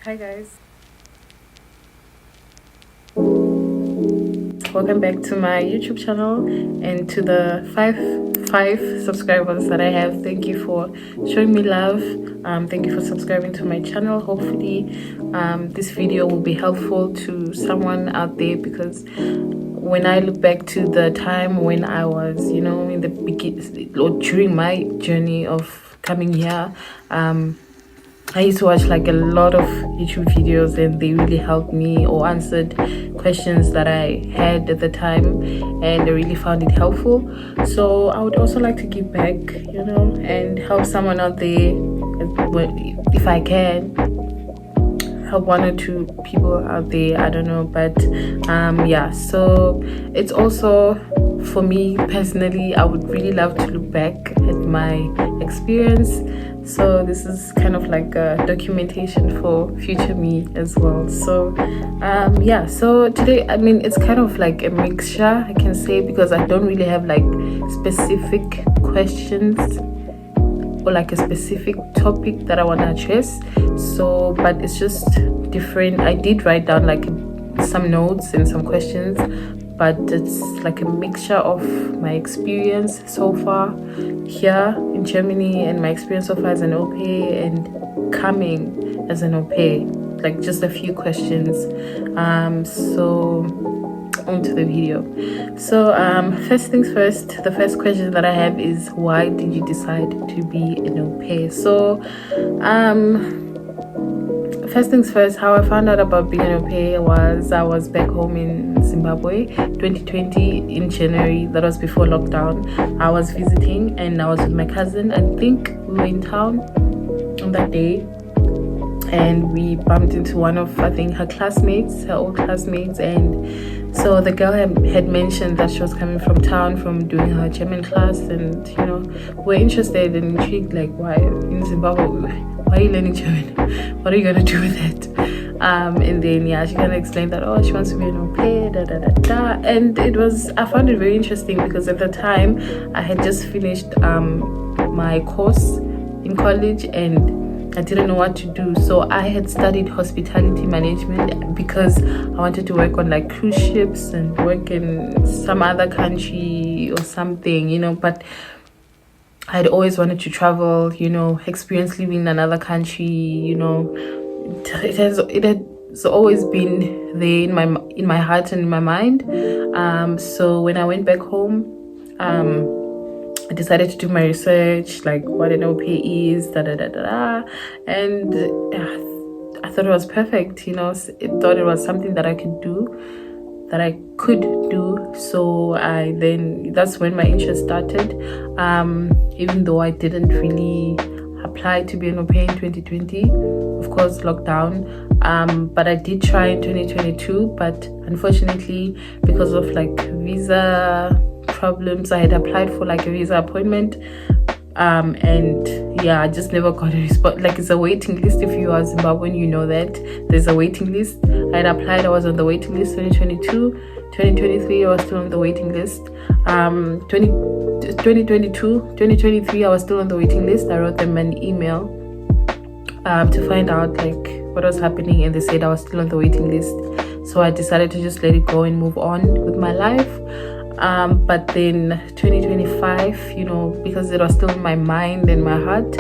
Hi guys, welcome back to my YouTube channel and to the five subscribers that I have. Thank you for showing me love. Thank you for subscribing to my channel. Hopefully this video will be helpful to someone out there, because when I look back to the time when I was, in the beginning or during my journey of coming here, I used to watch like a lot of YouTube videos, and they really helped me or answered questions that I had at the time, and I really found it helpful. So I would also like to give back, and help someone out there if I can. Help one or two people out there, I don't know, but yeah, so it's also for me personally, I would really love to look back at my experience. So this is kind of like a documentation for future me as well. So yeah, so today, it's kind of like a mixture, I can say, because I don't really have like specific questions or like a specific topic that I want to address. So but it's just different. I did write down like some notes and some questions, but it's like a mixture of my experience so far here in Germany and my experience so far as an au pair and coming as an au pair, like just a few questions. So onto the video. So first things first, the first question that I have is, why did you decide to be an au pair? So first things first, how I found out about being an au pair was I was back home in Zimbabwe 2020 in January. That was before lockdown. I was visiting and I was with my cousin. I think we were in town on that day, and we bumped into one of, I think, her old classmates. And so the girl had mentioned that she was coming from town from doing her German class, and we're interested and intrigued, like, why in Zimbabwe, why are you learning German? What are you gonna do with it? And then yeah, she kind of explained that, she wants to be an au pair, and I found it very interesting, because at the time I had just finished my course in college and I didn't know what to do. So I had studied hospitality management because I wanted to work on like cruise ships and work in some other country or something, but I'd always wanted to travel, experience living in another country. It has always been there in my heart and in my mind. So when I went back home, I decided to do my research, like what an au pair is, and I thought it was perfect. I thought it was something that I could do. So that's when my interest started. Even though I didn't really apply to be an au pair in 2020, of course, lockdown, but I did try in 2022, but unfortunately, because of like visa problems, I had applied for like a visa appointment, and yeah, I just never got a response. Like, it's a waiting list. If you are Zimbabwean, you know that there's a waiting list. I had applied, I was on the waiting list 2022. 2023 I was still on the waiting list. 2023 I was still on the waiting list. I wrote them an email to find out like what was happening, and they said I was still on the waiting list. So I decided to just let it go and move on with my life. But then 2025, because it was still in my mind and my heart,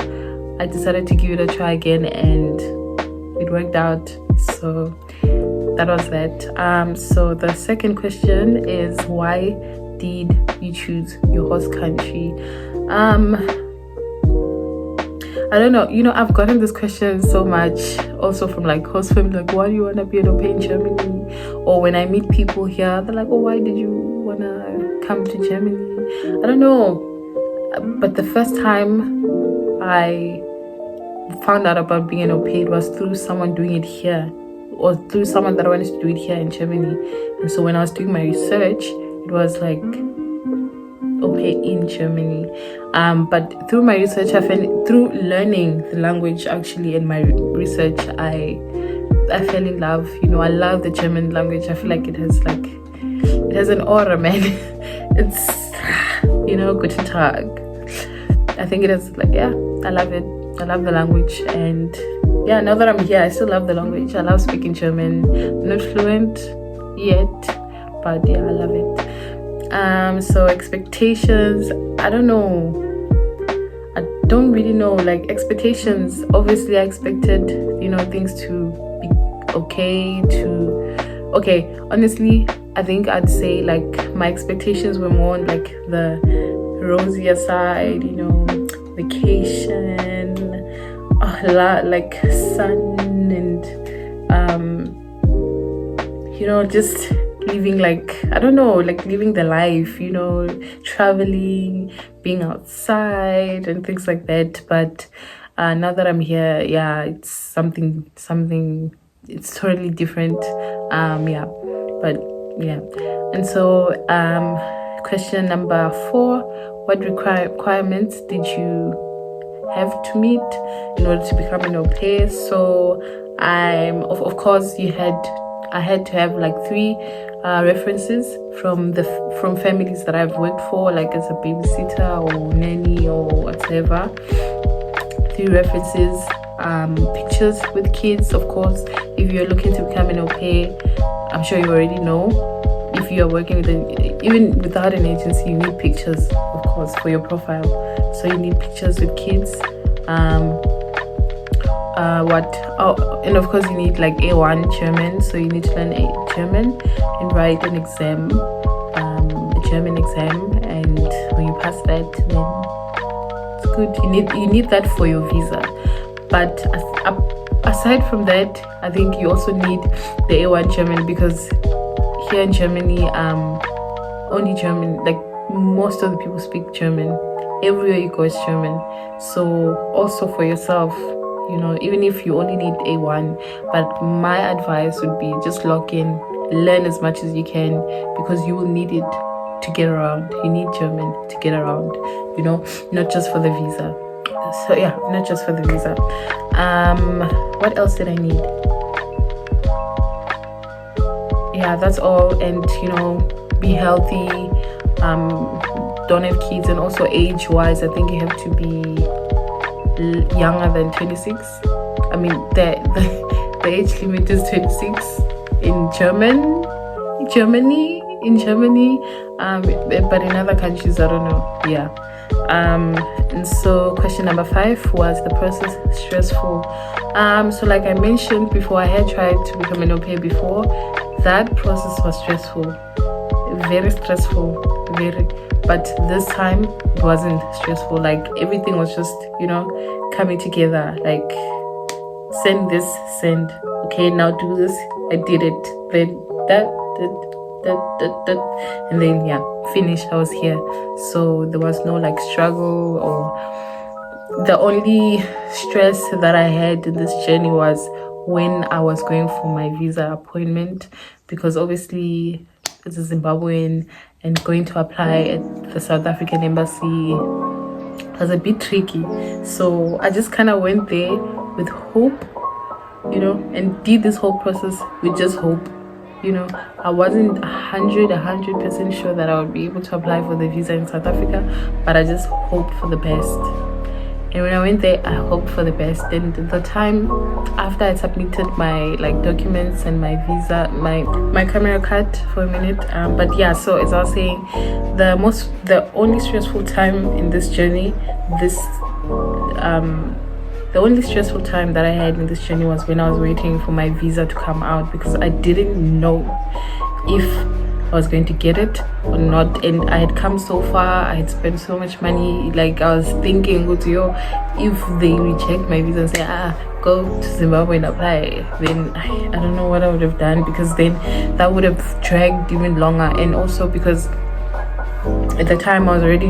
I decided to give it a try again, and it worked out. So that was that. So the second question is, why did you choose your host country? I don't know, I've gotten this question so much also from like host family, like, why do you want to be an au pair in Germany? Or when I meet people here, they're like, why did you want to come to Germany? I don't know, but the first time I found out about being an au pair was through someone doing it here, or through someone that wanted to do it here in Germany. And so when I was doing my research, it was like au pair in Germany. But through my research, through learning the language actually in my research, I fell in love. I love the German language. I feel like it has an aura, man. It's Guten Tag. I think it is like, yeah, I love it. I love the language, and yeah, now that I'm here, I still love the language. I love speaking German. Not fluent yet, but yeah, I love it. So expectations, I don't know. I don't really know. Like expectations, obviously I expected, things to be okay. Honestly, I think I'd say like my expectations were more on like the rosier side, vacation, a lot like sun and just living like, I don't know, like living the life, traveling, being outside and things like that. But now that I'm here, yeah, it's something it's totally different. But yeah. And so question number 4, what requirements did you have to meet in order to become an au pair? So of course I had to have like 3 references from families that I've worked for, like as a babysitter or nanny or whatever. 3 references, pictures with kids, of course. If you're looking to become an au pair, I'm sure you already know. If you are working with even without an agency, you need pictures, of course, for your profile. So you need pictures with kids. And of course you need like A1 German, so you need to learn German and write an exam, a German exam, and when you pass that, then it's good. You need that for your visa. But aside from that, I think you also need the A1 German, because here in Germany, only German, like most of the people speak German. Everywhere you go is German. So also for yourself, even if you only need A1, but my advice would be just lock in, learn as much as you can, because you will need it to get around. You need German to get around, not just for the visa. So yeah, not just for the visa. What else did I need? Yeah, that's all. And be healthy, don't have kids, and also age wise, I think you have to be younger than 26. I mean, the age limit is 26 in Germany, but in other countries, I don't know. Yeah. And so question number 5, was the process stressful? So like I mentioned before, I had tried to become an au pair before. That process was stressful, very stressful, but this time it wasn't stressful. Like everything was just coming together, like send, okay, now do this, I did it, then that, and then yeah, finished. I was here. So there was no like struggle, or the only stress that I had in this journey was when I was going for my visa appointment, because obviously it's a Zimbabwean, and going to apply at the South African embassy was a bit tricky. So I just kind of went there with hope, and did this whole process with just hope. I wasn't 100% sure that I would be able to apply for the visa in South Africa, but I just hoped for the best. And when I went there, I hoped for the best. And the time after I submitted my documents and my visa, my camera cut for a minute. But yeah, so as I was saying, the only stressful time in this journey, the only stressful time that I had in this journey was when I was waiting for my visa to come out, because I didn't know if I was going to get it or not. And I had come so far, I had spent so much money. Like I was thinking, if they reject my visa and say, go to Zimbabwe and apply, then I don't know what I would have done, because then that would have dragged even longer. And also because at the time I was already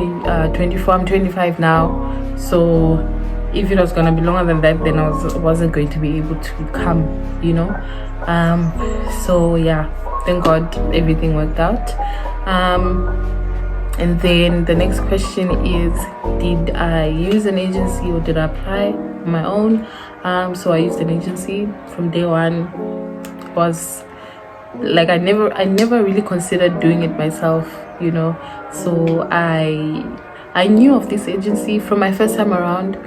24, I'm 25 now. So if it was going to be longer than that, then I wasn't going to be able to come, so yeah, thank God everything worked out. And then the next question is, did I use an agency or did I apply on my own? So I used an agency from day one. Was like I never really considered doing it myself, so I knew of this agency from my first time around.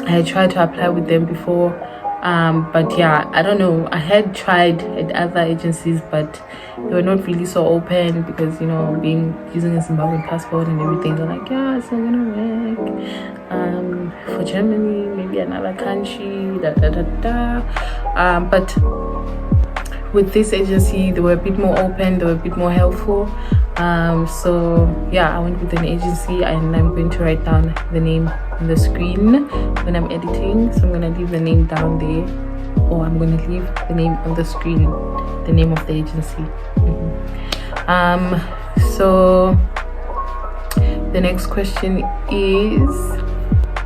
I had tried to apply with them before, but yeah, I don't know, I had tried at other agencies, but they were not really so open because, you know, being using a Zimbabwean passport and everything, they're like, yeah, it's not gonna work. For Germany, maybe another country, but with this agency, they were a bit more open, they were a bit more helpful. So yeah, I went with an agency, and I'm going to write down the name on the screen when I'm editing. So I'm going to leave the name down there, or I'm going to leave the name on the screen, the name of the agency. So the next question is,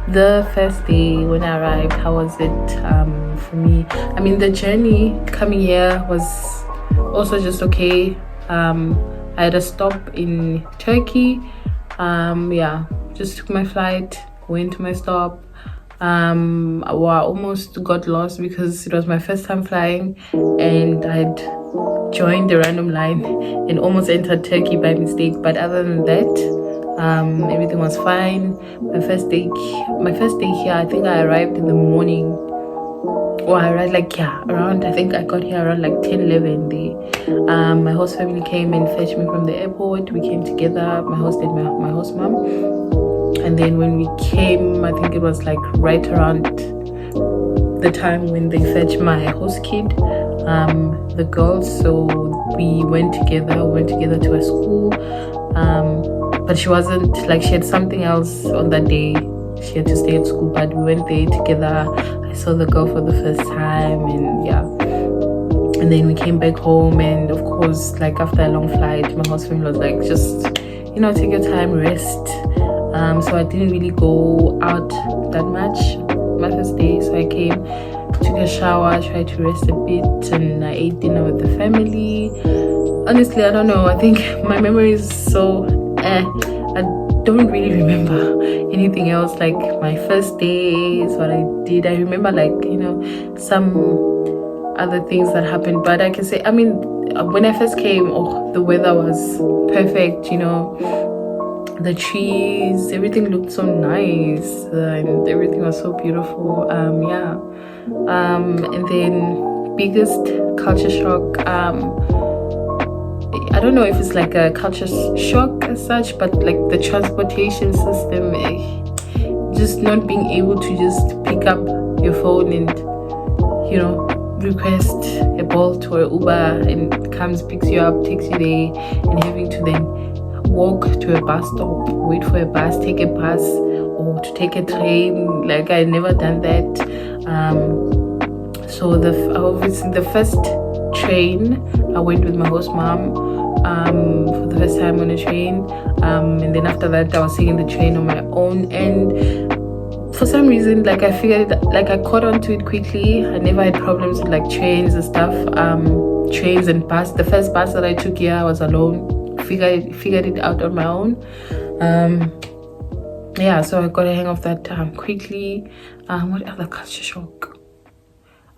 the first day when I arrived, how was it for me? I mean, the journey coming here was also just okay. I had a stop in Turkey. Yeah, just took my flight, went to my stop. I almost got lost because it was my first time flying, and I had joined the random line and almost entered Turkey by mistake. But other than that, everything was fine. My first day here, I think I arrived in the morning, or I arrived around, I think I got here around 10-11 there. My host family came and fetched me from the airport. We came together, my host and my host mom, and then when we came, I think it was right around the time when they fetched my host kid, the girls. So we went together to a school, but she wasn't she had something else on that day. She had to stay at school, but we went there together. I saw the girl for the first time, and yeah, and then we came back home. And of course, after a long flight, my host family was just, take your time, rest. So I didn't really go out that much my first day. So I came, took a shower, tried to rest a bit, and I ate dinner with the family. Honestly, I don't know, I think my memory is so I don't really remember anything else. My first days, what I did, I remember some other things that happened, but I can say, I mean, when I first came, the weather was perfect, the trees, everything looked so nice, and everything was so beautiful. Yeah. And then biggest culture shock, I don't know if it's a culture shock as such, but the transportation system, just not being able to just pick up your phone and request a Bolt or Uber, and it comes, picks you up, takes you there, and having to then walk to a bus stop, wait for a bus, take a bus, or to take a train. I never done that. So obviously the first train, I went with my host mom for the first time on a train, and then after that I was taking the train on my own, and for some reason I figured it, I caught on to it quickly. I never had problems with trains and stuff, trains and bus. The first bus that I took here, I was alone, figured it out on my own. Yeah, so I got a hang of that quickly. What other culture shock?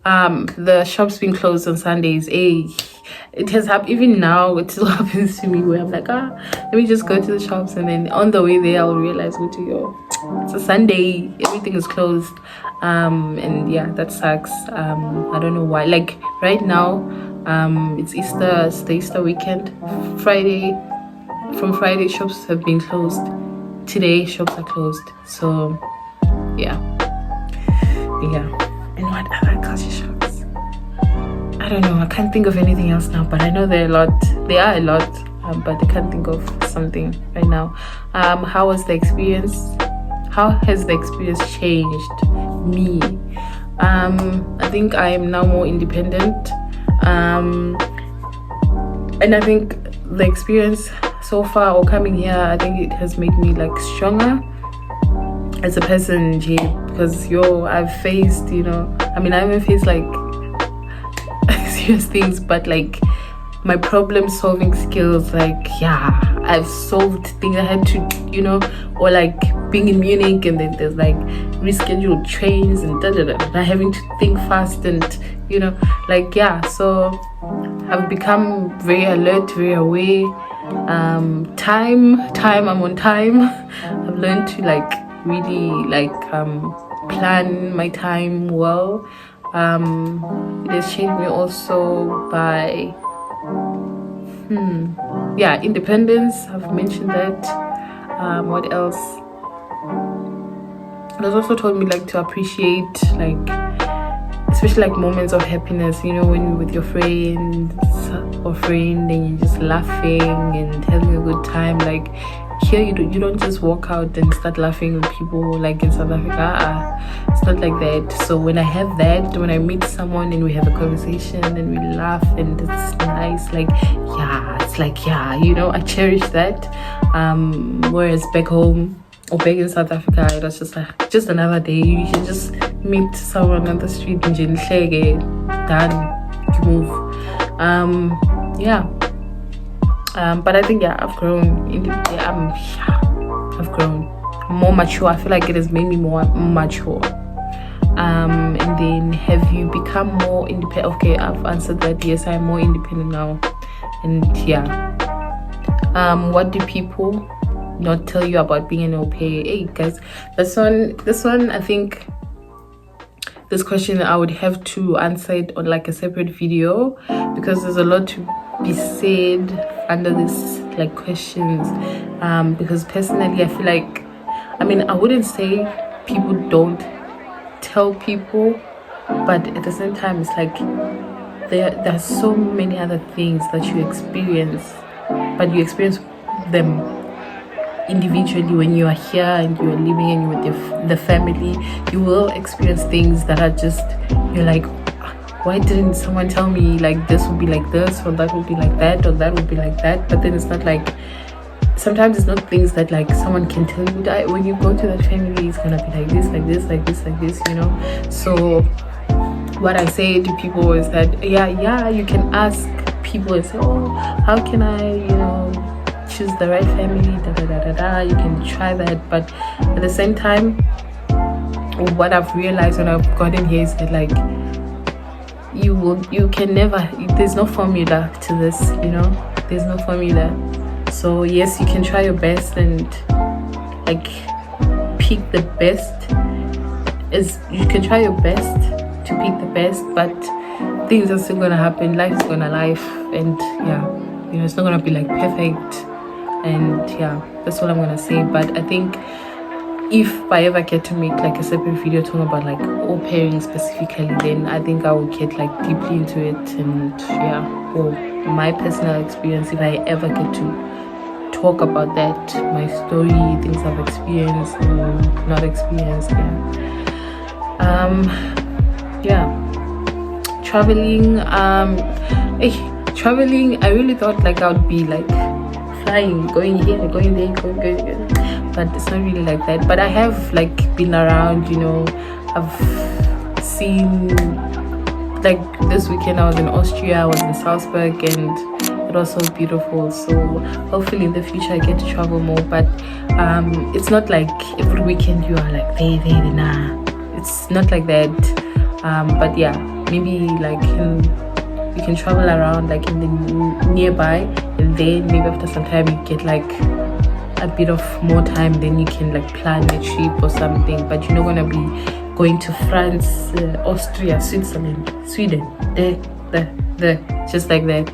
The shops being closed on Sundays. It has happened. Even now it still happens to me, where I'm let me just go to the shops, and then on the way there I'll realize, it's a Sunday, everything is closed. And yeah, that sucks. I don't know why. Right now, it's Easter, it's the Easter weekend. From Friday shops have been closed. Today shops are closed. So yeah. And what other culture shocks? I don't know, I can't think of anything else now, but I know there are a lot, but I can't think of something right now. How was the experience? How has the experience changed me? I think I am now more independent, and I think the experience so far, or coming here, I think it has made me stronger as a person, because I've faced, I haven't faced serious things, but my problem solving skills, I've solved things. I had to, or being in Munich, and then there's rescheduled trains and having to think fast, and so I've become very alert, very aware. I'm on time. I've learned to really plan my time well. It has changed me also by independence. I've mentioned that. What else? It has also taught me like to appreciate, like especially like moments of happiness, you know, when you're with your friends or friend and you're just laughing and having a good time. Like here you don't just walk out and start laughing with people like in South Africa. It's not like that. So when I have that, when I meet someone and we have a conversation and we laugh and it's nice, like it's like you know, I cherish that. Whereas back home or back in South Africa, it was just like just another day. You can just meet someone on the street and done, you move. But I think I've grown. I've grown. I'm more mature. I feel like it has made me more mature. And then have you become more independent? Okay, I've answered that. Yes, I'm more independent now. And what do people not tell you about being an au pair? Hey guys, this one I think this question I would have to answer it on like a separate video, because there's a lot to be said under this like questions. Because personally I feel like, I mean, I wouldn't say people don't tell people, but at the same time it's like there's so many other things that you experience, but you experience them individually. When you are here and you're living and you're with the family, you will experience things that are just, you're like, why didn't someone tell me like this would be like this, or that would be like that, or that would be like that? But then it's not like, sometimes it's not things that like someone can tell you that when you go to that family it's gonna be like this, like this, like this, like this, you know. So what I say to people is that you can ask people and say, oh, how can I, you know, choose the right family, you can try that. But at the same time, what I've realized when I've gotten here is that like you can never, there's no formula to this, you know, there's no formula. So yes, you can try your best and like pick the best, is you can try your best to pick the best, but things are still gonna happen, life is gonna life, and you know, it's not gonna be like perfect. And that's all I'm gonna say. But I think if I ever get to make like a separate video talking about like au pairing specifically, then I think I will get like deeply into it, and or my personal experience, if I ever get to talk about that, my story, things I've experienced and not experienced. Traveling, I really thought like I would be like flying, going here, going there, going, but it's not really like that. But I have like been around, you know, I've seen, like this weekend I was in Austria, I was in Salzburg, and it was so beautiful. So hopefully in the future I get to travel more, but it's not like every weekend you are like there, nah, it's not like that. But maybe like you can travel around like in the nearby, and then maybe after some time you get like a bit of more time, then you can like plan a trip or something. But you're not gonna be going to France, Austria, Switzerland, Sweden, there, just like that.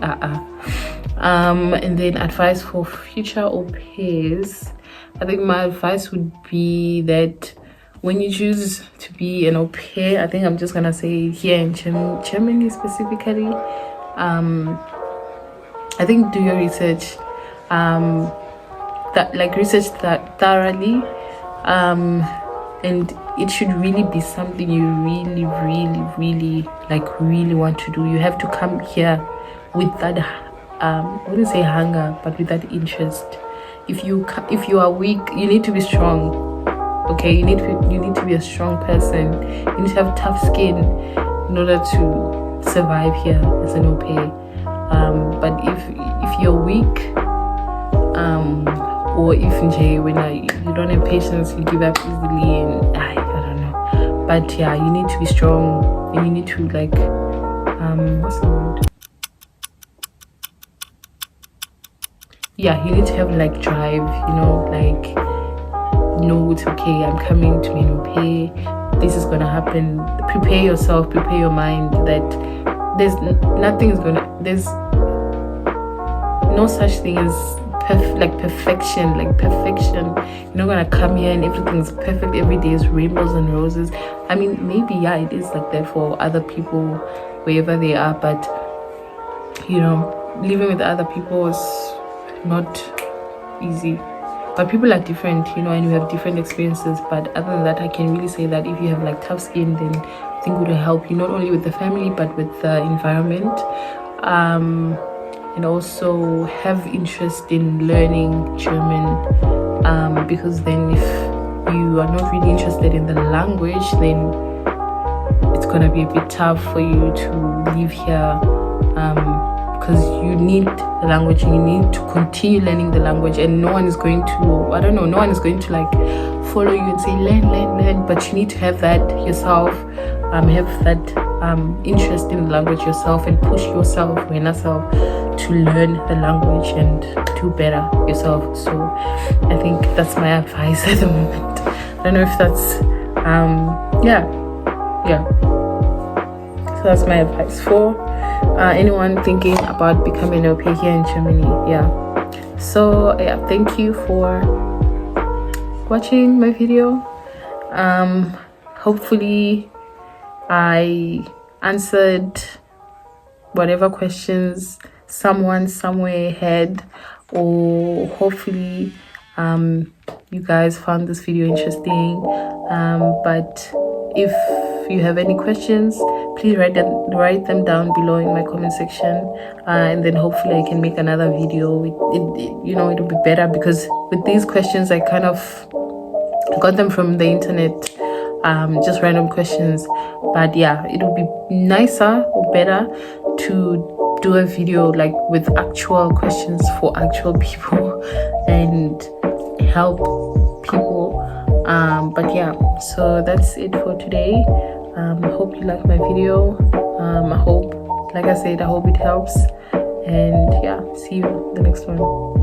And then advice for future au pairs, I think my advice would be that when you choose to be an au pair, I think I'm just gonna say here in Germany specifically, I think do your research, research that thoroughly, and it should really be something you really want to do. You have to come here with that I wouldn't say hunger, but with that interest. If you are weak, you need to be strong. Okay, you need to be a strong person. You need to have tough skin in order to survive here as an au pair. But if you're weak, or if when you don't have patience, you give up easily, and I don't know. But you need to be strong, and you need to like what's the word? You need to have like drive, you know, like, no, it's okay, I'm coming to be an au pair, this is gonna happen. Prepare yourself, prepare your mind that there's no such thing as perfection. You're not gonna come here and everything's perfect every day is rainbows and roses. I mean, maybe it is like that for other people wherever they are, but living with other people is not easy. But people are different, and we have different experiences. But other than that, I can really say that if you have like tough skin, then I think it will help you not only with the family but with the environment, and also have interest in learning German, because then if you are not really interested in the language, then it's gonna be a bit tough for you to live here, because you need the language and you need to continue learning the language, and no one is going to like follow you and say learn, but you need to have that yourself, have that interest in the language yourself, and push yourself to learn the language and do better yourself. So I think that's my advice at the moment. I don't know if that's so that's my advice for anyone thinking about becoming an au pair here in Germany. So thank you for watching my video. Hopefully I answered whatever questions someone somewhere had, or hopefully you guys found this video interesting. But if you have any questions, please write them down below in my comment section, and then hopefully I can make another video. It'll be better, because with these questions I kind of got them from the internet, just random questions. But it would be nicer or better to do a video like with actual questions for actual people and help people. So that's it for today. I hope you like my video. I hope it helps, and see you in the next one.